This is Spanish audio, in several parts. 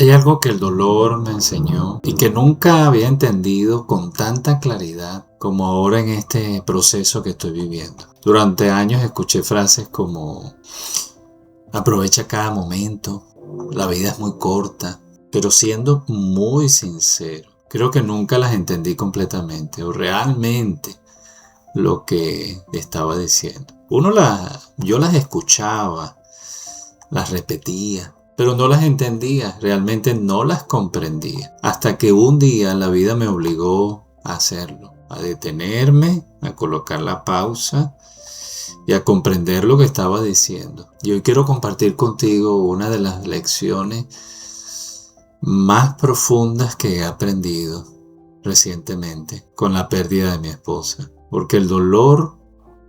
Hay algo que el dolor me enseñó y que nunca había entendido con tanta claridad como ahora en este proceso que estoy viviendo. Durante años escuché frases como aprovecha cada momento, la vida es muy corta, pero siendo muy sincero, creo que nunca las entendí completamente o realmente lo que estaba diciendo. Yo las escuchaba, las repetía, pero no las entendía, realmente no las comprendía. Hasta que un día la vida me obligó a hacerlo, a detenerme, a colocar la pausa y a comprender lo que estaba diciendo. Y hoy quiero compartir contigo una de las lecciones más profundas que he aprendido recientemente con la pérdida de mi esposa. Porque el dolor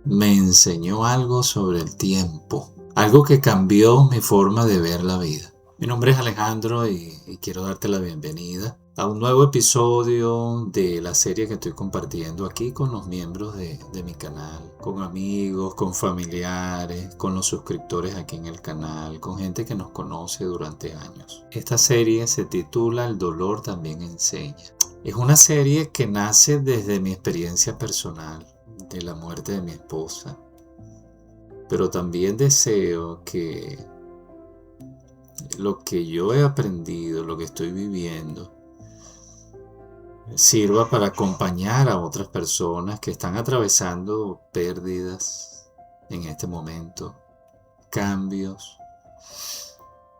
me enseñó algo sobre el tiempo, algo que cambió mi forma de ver la vida. Mi nombre es Alejandro y quiero darte la bienvenida a un nuevo episodio de la serie que estoy compartiendo aquí con los miembros de mi canal, con amigos, con familiares, con los suscriptores aquí en el canal, con gente que nos conoce durante años. Esta serie se titula El dolor también enseña. Es una serie que nace desde mi experiencia personal de la muerte de mi esposa, pero también deseo que lo que yo he aprendido, lo que estoy viviendo, sirva para acompañar a otras personas que están atravesando pérdidas en este momento, cambios,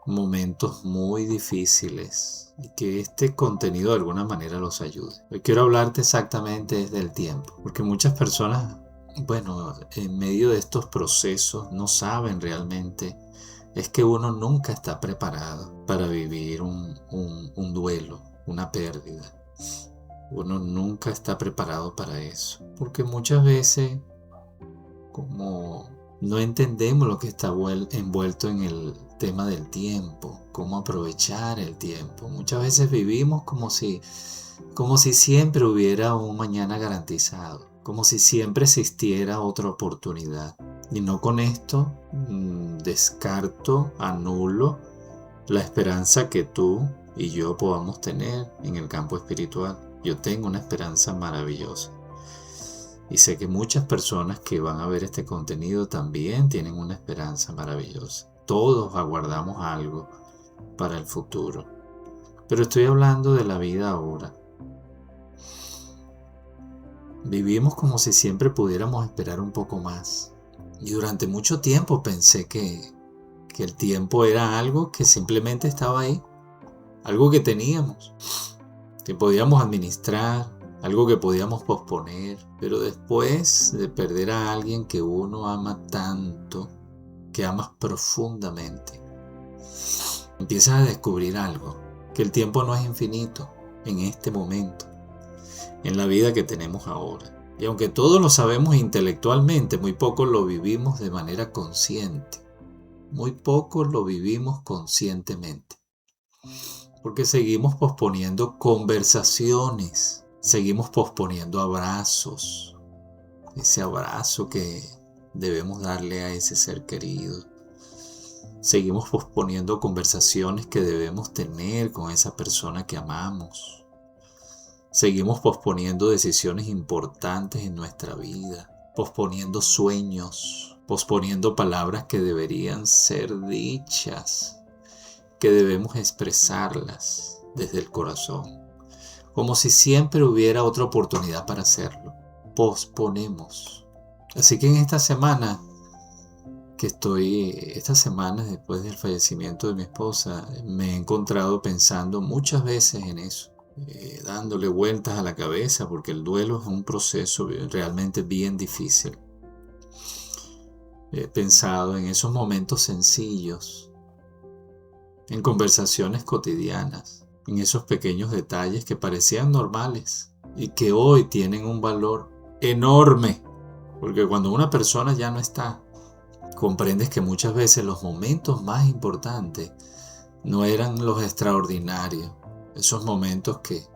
momentos muy difíciles y que este contenido de alguna manera los ayude. Hoy quiero hablarte exactamente desde el tiempo, porque muchas personas, en medio de estos procesos no saben realmente, es que uno nunca está preparado para vivir un duelo, una pérdida. Uno nunca está preparado para eso, porque muchas veces como no entendemos lo que está envuelto en el tema del tiempo, cómo aprovechar el tiempo. Muchas veces vivimos como si siempre hubiera un mañana garantizado, como si siempre existiera otra oportunidad. Y no con esto descarto, anulo la esperanza que tú y yo podamos tener en el campo espiritual. Yo tengo una esperanza maravillosa. Y sé que muchas personas que van a ver este contenido también tienen una esperanza maravillosa. Todos aguardamos algo para el futuro. Pero estoy hablando de la vida ahora. Vivimos como si siempre pudiéramos esperar un poco más. Y durante mucho tiempo pensé que el tiempo era algo que simplemente estaba ahí. Algo que teníamos, que podíamos administrar, algo que podíamos posponer, pero después de perder a alguien que uno ama tanto, que amas profundamente, empiezas a descubrir algo, que el tiempo no es infinito en este momento, en la vida que tenemos ahora. Y aunque todos lo sabemos intelectualmente, muy poco lo vivimos de manera consciente, muy poco lo vivimos conscientemente. Porque seguimos posponiendo conversaciones, seguimos posponiendo abrazos, ese abrazo que debemos darle a ese ser querido. Seguimos posponiendo conversaciones que debemos tener con esa persona que amamos. Seguimos posponiendo decisiones importantes en nuestra vida, posponiendo sueños, posponiendo palabras que deberían ser dichas, que debemos expresarlas desde el corazón, como si siempre hubiera otra oportunidad para hacerlo. Posponemos. Así que en esta semana después del fallecimiento de mi esposa, me he encontrado pensando muchas veces en eso, dándole vueltas a la cabeza, porque el duelo es un proceso realmente bien difícil. He pensado en esos momentos sencillos, en conversaciones cotidianas, en esos pequeños detalles que parecían normales y que hoy tienen un valor enorme, porque cuando una persona ya no está, comprendes que muchas veces los momentos más importantes no eran los extraordinarios, esos momentos que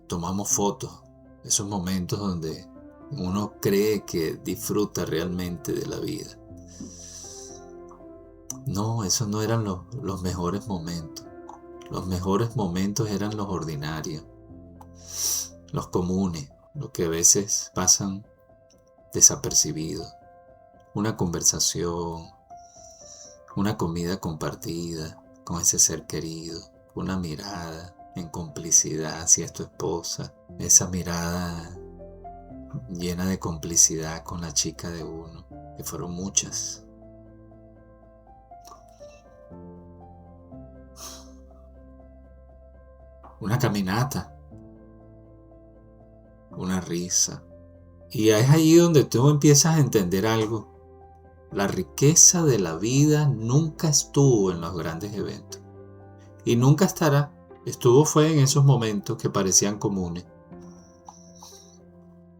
tomamos fotos, esos momentos donde uno cree que disfruta realmente de la vida. No, esos no eran los mejores momentos. Los mejores momentos eran los ordinarios, los comunes, los que a veces pasan desapercibidos. Una conversación, una comida compartida con ese ser querido, una mirada en complicidad hacia tu esposa, esa mirada llena de complicidad con la chica de uno, que fueron muchas. Una caminata, una risa. Y es allí donde tú empiezas a entender algo. La riqueza de la vida nunca estuvo en los grandes eventos. Y nunca estará. Fue en esos momentos que parecían comunes.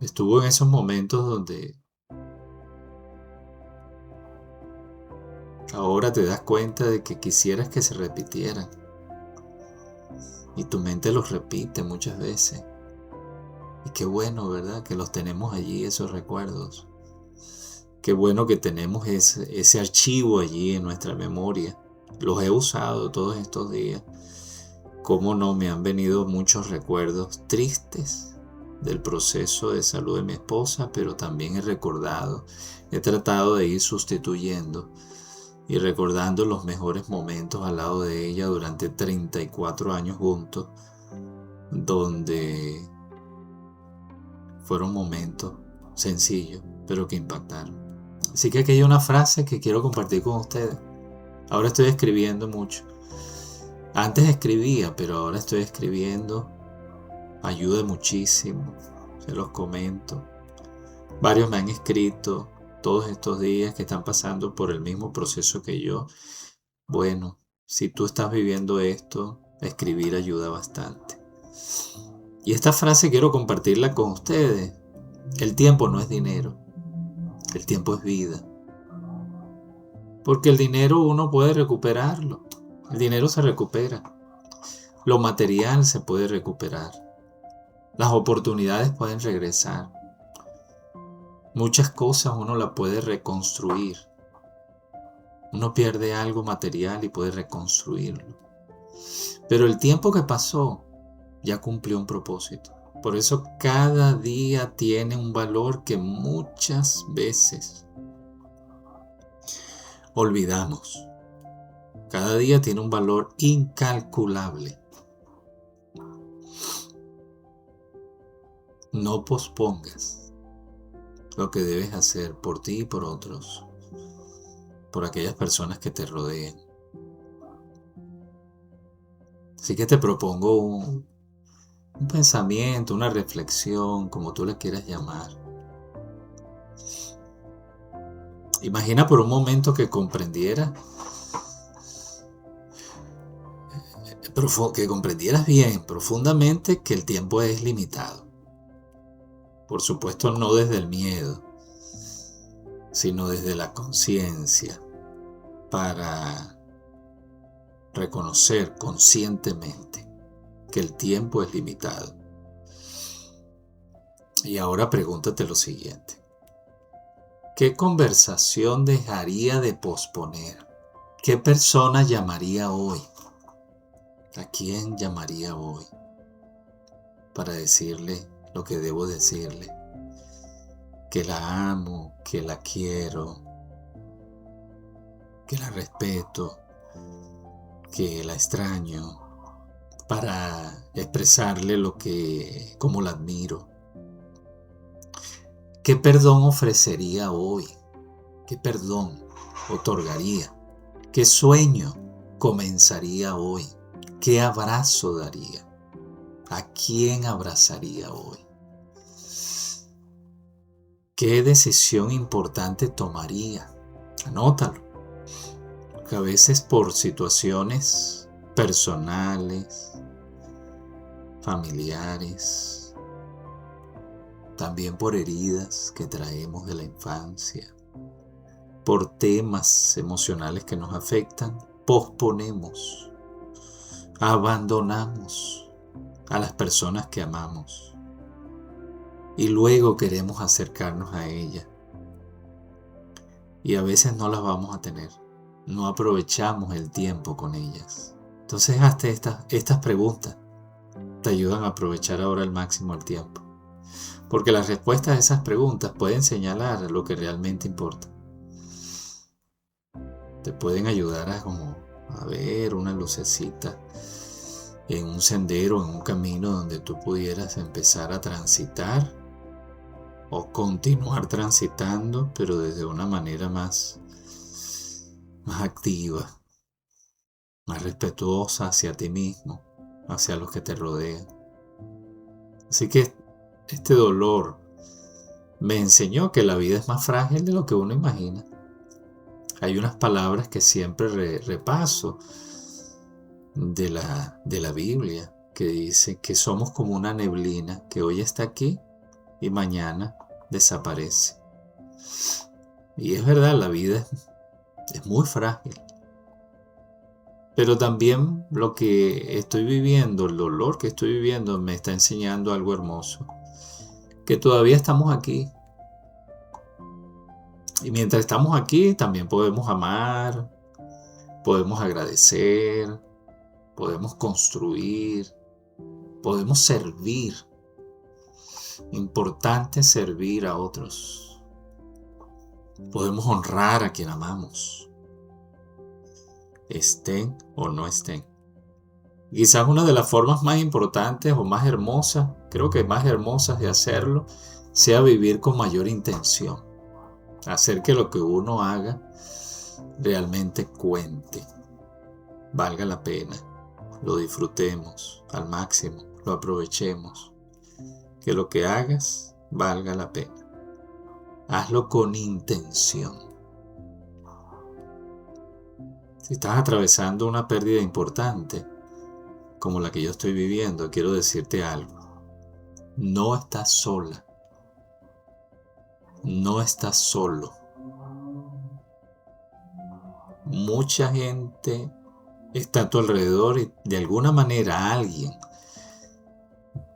Estuvo en esos momentos donde ahora te das cuenta de que quisieras que se repitieran. Y tu mente los repite muchas veces. Y qué bueno, ¿verdad? Que los tenemos allí, esos recuerdos. Qué bueno que tenemos ese archivo allí en nuestra memoria. Los he usado todos estos días. Cómo no, me han venido muchos recuerdos tristes del proceso de salud de mi esposa, pero también he tratado de ir sustituyendo y recordando los mejores momentos al lado de ella durante 34 años juntos, donde fueron momentos sencillos, pero que impactaron. Así que aquí hay una frase que quiero compartir con ustedes. Ahora estoy escribiendo mucho. Antes escribía, pero ahora estoy escribiendo. Ayuda muchísimo. Se los comento. Varios me han escrito todos estos días que están pasando por el mismo proceso que yo. Bueno, si tú estás viviendo esto, escribir ayuda bastante. Y esta frase quiero compartirla con ustedes. El tiempo no es dinero. El tiempo es vida. Porque el dinero uno puede recuperarlo. El dinero se recupera. Lo material se puede recuperar. Las oportunidades pueden regresar. Muchas cosas uno las puede reconstruir. Uno pierde algo material y puede reconstruirlo. Pero el tiempo que pasó ya cumplió un propósito. Por eso cada día tiene un valor que muchas veces olvidamos. Cada día tiene un valor incalculable. No pospongas lo que debes hacer por ti y por otros, por aquellas personas que te rodeen. Así que te propongo un pensamiento, una reflexión, como tú le quieras llamar. Imagina por un momento que comprendieras bien, profundamente, que el tiempo es limitado. Por supuesto, no desde el miedo, sino desde la conciencia, para reconocer conscientemente que el tiempo es limitado. Y ahora pregúntate lo siguiente: ¿qué conversación dejaría de posponer? ¿Qué persona llamaría hoy? ¿A quién llamaría hoy para decirle lo que debo decirle? Que la amo, que la quiero, que la respeto, que la extraño, para expresarle cómo la admiro. ¿Qué perdón ofrecería hoy? ¿Qué perdón otorgaría? ¿Qué sueño comenzaría hoy? ¿Qué abrazo daría? ¿A quién abrazaría hoy? ¿Qué decisión importante tomaría? Anótalo. Porque a veces por situaciones personales, familiares, también por heridas que traemos de la infancia, por temas emocionales que nos afectan, posponemos, abandonamos a las personas que amamos y luego queremos acercarnos a ellas y a veces no las vamos a tener. no aprovechamos el tiempo con ellas. Entonces hazte estas preguntas. Te ayudan a aprovechar ahora al máximo el tiempo. Porque las respuestas a esas preguntas pueden señalar lo que realmente importa. Te pueden ayudar a ver una lucecita en un sendero, en un camino donde tú pudieras empezar a transitar o continuar transitando, pero desde una manera más activa, más respetuosa hacia ti mismo, hacia los que te rodean. Así que este dolor me enseñó que la vida es más frágil de lo que uno imagina. Hay unas palabras que siempre repaso de la Biblia, que dice que somos como una neblina que hoy está aquí y mañana desaparece. Y es verdad, la vida es muy frágil. Pero también lo que estoy viviendo, el dolor que estoy viviendo, me está enseñando algo hermoso. Que todavía estamos aquí. Y mientras estamos aquí, también podemos amar, podemos agradecer, podemos construir, podemos servir. Importante servir a otros. Podemos honrar a quien amamos, estén o no estén. Quizás una de las formas más importantes o más hermosas, creo que más hermosas de hacerlo, sea vivir con mayor intención. Hacer que lo que uno haga realmente cuente, valga la pena, lo disfrutemos al máximo, lo aprovechemos. Que lo que hagas valga la pena. Hazlo con intención. Si estás atravesando una pérdida importante, como la que yo estoy viviendo, quiero decirte algo. No estás sola. No estás solo. Mucha gente está a tu alrededor y de alguna manera alguien,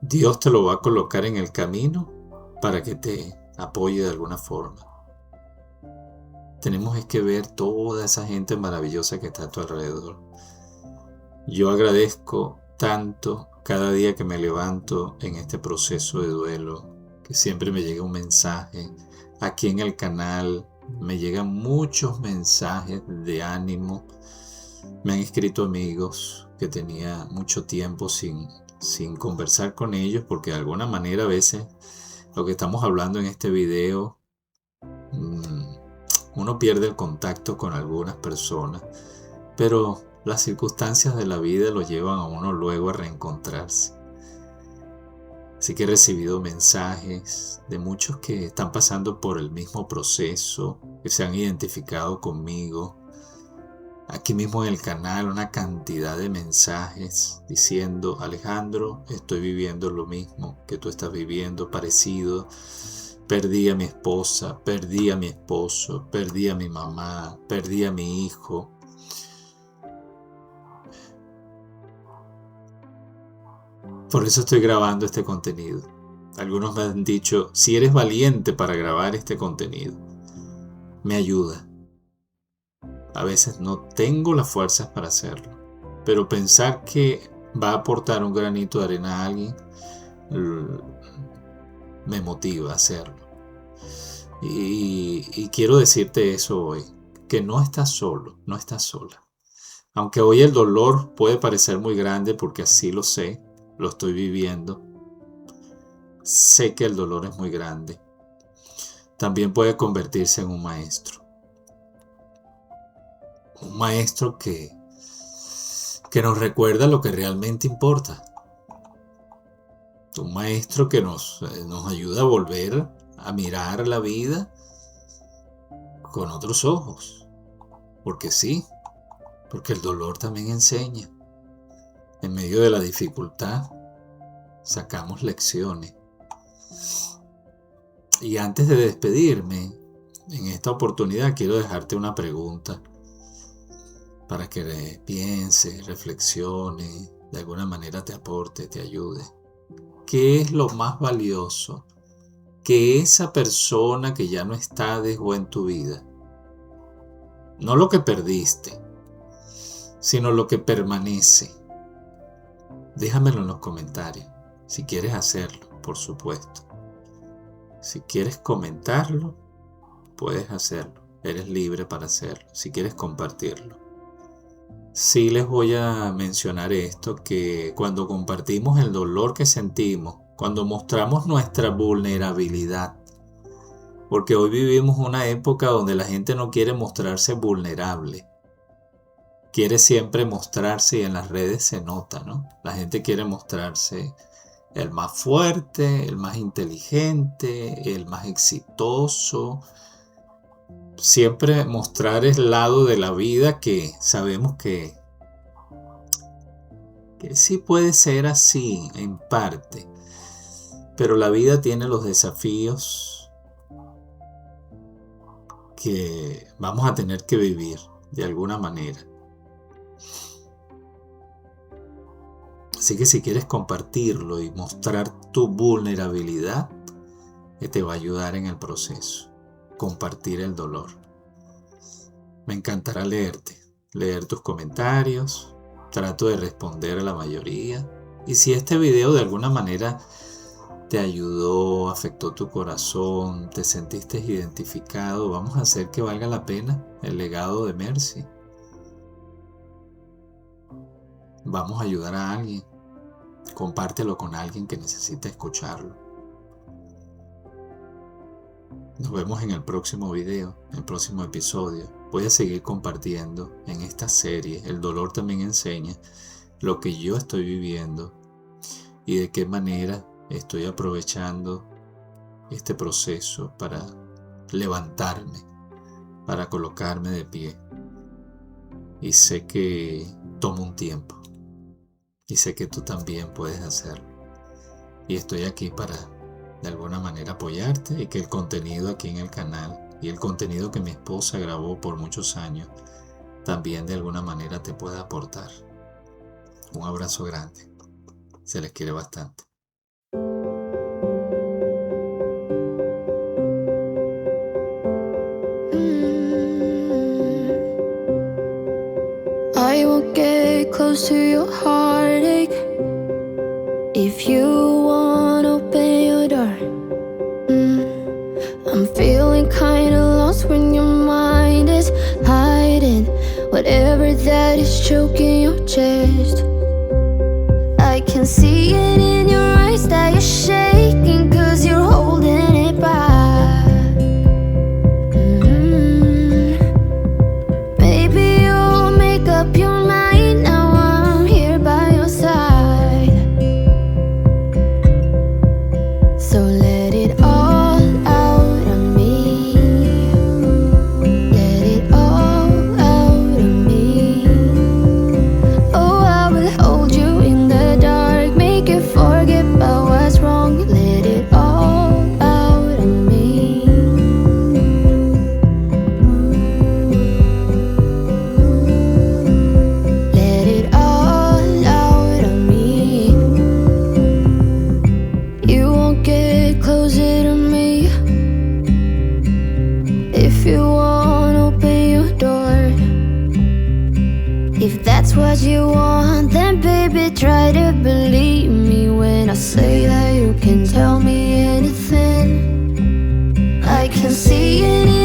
Dios te lo va a colocar en el camino para que te apoye de alguna forma. Tenemos que ver toda esa gente maravillosa que está a tu alrededor. Yo agradezco tanto cada día que me levanto en este proceso de duelo, que siempre me llega un mensaje. Aquí en el canal me llegan muchos mensajes de ánimo. Me han escrito amigos que tenía mucho tiempo sin conversar con ellos, porque de alguna manera a veces lo que estamos hablando en este video, uno pierde el contacto con algunas personas, pero las circunstancias de la vida lo llevan a uno luego a reencontrarse. Así que he recibido mensajes de muchos que están pasando por el mismo proceso, que se han identificado conmigo. Aquí mismo en el canal una cantidad de mensajes diciendo: Alejandro, estoy viviendo lo mismo que tú estás viviendo, parecido. Perdí a mi esposa, perdí a mi esposo, perdí a mi mamá, perdí a mi hijo. Por eso estoy grabando este contenido. Algunos me han dicho: si eres valiente para grabar este contenido, me ayuda. A veces no tengo las fuerzas para hacerlo, pero pensar que va a aportar un granito de arena a alguien me motiva a hacerlo. Y quiero decirte eso hoy, que no estás solo, no estás sola. Aunque hoy el dolor puede parecer muy grande, porque así lo sé, lo estoy viviendo. Sé que el dolor es muy grande. También puede convertirse en un maestro. Un maestro que nos recuerda lo que realmente importa. Un maestro que nos ayuda a volver a mirar la vida con otros ojos. Porque sí, porque el dolor también enseña. En medio de la dificultad sacamos lecciones. Y antes de despedirme, en esta oportunidad quiero dejarte una pregunta para que pienses, reflexiones, de alguna manera te aporte, te ayude. ¿Qué es lo más valioso que esa persona que ya no está dejó en tu vida? No lo que perdiste, sino lo que permanece. Déjamelo en los comentarios, si quieres hacerlo, por supuesto. Si quieres comentarlo, puedes hacerlo. Eres libre para hacerlo, si quieres compartirlo. Sí les voy a mencionar esto, que cuando compartimos el dolor que sentimos, cuando mostramos nuestra vulnerabilidad, porque hoy vivimos una época donde la gente no quiere mostrarse vulnerable. Quiere siempre mostrarse, y en las redes se nota, ¿no? La gente quiere mostrarse el más fuerte, el más inteligente, el más exitoso. Siempre mostrar el lado de la vida que sabemos que sí puede ser así en parte. Pero la vida tiene los desafíos que vamos a tener que vivir de alguna manera. Así que si quieres compartirlo y mostrar tu vulnerabilidad, que te va a ayudar en el proceso. Compartir el dolor. Me encantará leer tus comentarios. Trato de responder a la mayoría. Y si este video de alguna manera te ayudó, afectó tu corazón, te sentiste identificado, vamos a hacer que valga la pena el legado de Mercy. Vamos a ayudar a alguien. Compártelo con alguien que necesite escucharlo. Nos vemos en el próximo video, en el próximo episodio. Voy a seguir compartiendo en esta serie. El dolor también enseña lo que yo estoy viviendo y de qué manera estoy aprovechando este proceso para levantarme, para colocarme de pie. Y sé que toma un tiempo. Y sé que tú también puedes hacerlo. Y estoy aquí para, de alguna manera, apoyarte y que el contenido aquí en el canal y el contenido que mi esposa grabó por muchos años también de alguna manera te pueda aportar. Un abrazo grande. Se les quiere bastante. I will get close to your heartache if you won't open your door. I'm feeling kinda lost when your mind is hiding whatever that is choking your chest. I can see it in your eyes that you're shaking 'cause you're holding it back. Maybe you'll make up your mind now I'm here by your side. So let it all out of me. Let it all out of me. Oh, I will hold you in the dark, make you forget about what's wrong. Let it all out of me. Let it all out of me. You won't get closer to me if you won't open your door. If that's what you want, then baby try to believe me when I say that you can tell me anything. I can see it in